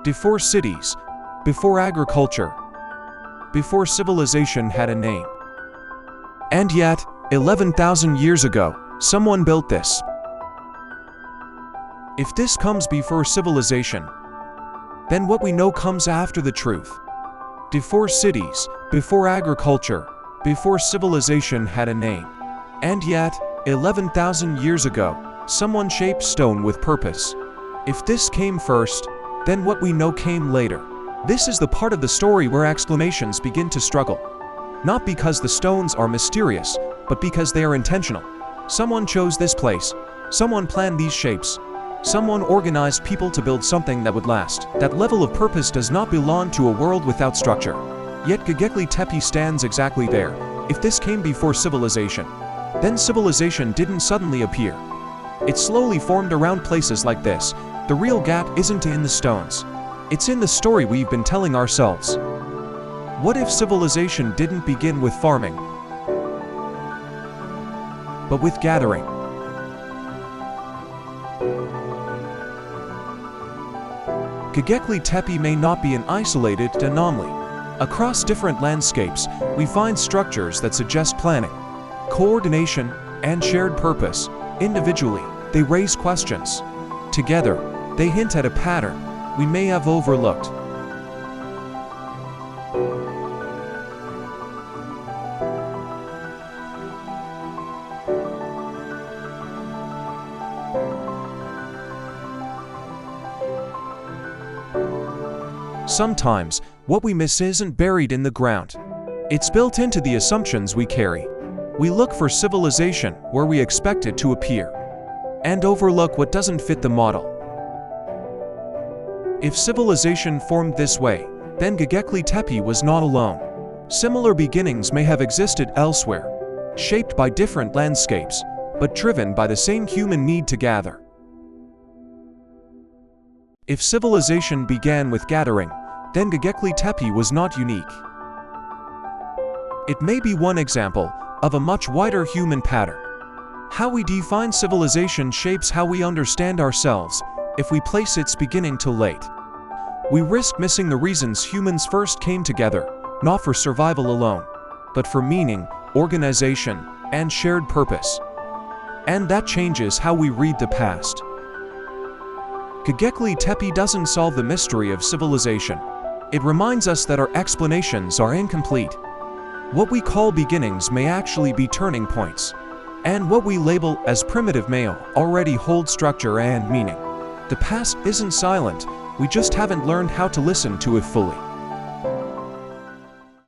before cities, before agriculture, before civilization had a name. And yet, 11,000 years ago, someone built this. If this comes before civilization, then what we know comes after the truth. Before cities, before agriculture, before civilization had a name. And yet, 11,000 years ago, someone shaped stone with purpose. If this came first, then what we know came later. This is the part of the story where exclamations begin to struggle. Not because the stones are mysterious, but because they are intentional. Someone chose this place. Someone planned these shapes. Someone organized people to build something that would last. That level of purpose does not belong to a world without structure. Yet Göbekli Tepe stands exactly there. If this came before civilization, then civilization didn't suddenly appear. It slowly formed around places like this. The real gap isn't in the stones. It's in the story we've been telling ourselves. What if civilization didn't begin with farming, but with gathering? Göbekli Tepe may not be an isolated anomaly. Across different landscapes, we find structures that suggest planning, coordination, and shared purpose. Individually, they raise questions. Together, they hint at a pattern we may have overlooked. Sometimes, what we miss isn't buried in the ground. It's built into the assumptions we carry. We look for civilization where we expect it to appear, and overlook what doesn't fit the model. If civilization formed this way, then Göbekli Tepe was not alone. Similar beginnings may have existed elsewhere, shaped by different landscapes, but driven by the same human need to gather. If civilization began with gathering, then Göbekli Tepe was not unique. It may be one example of a much wider human pattern. How we define civilization shapes how we understand ourselves. If we place its beginning too late, we risk missing the reasons humans first came together, not for survival alone, but for meaning, organization, and shared purpose. And that changes how we read the past. Göbekli Tepe doesn't solve the mystery of civilization. It reminds us that our explanations are incomplete. What we call beginnings may actually be turning points, and what we label as primitive may already hold structure and meaning. The past isn't silent, we just haven't learned how to listen to it fully.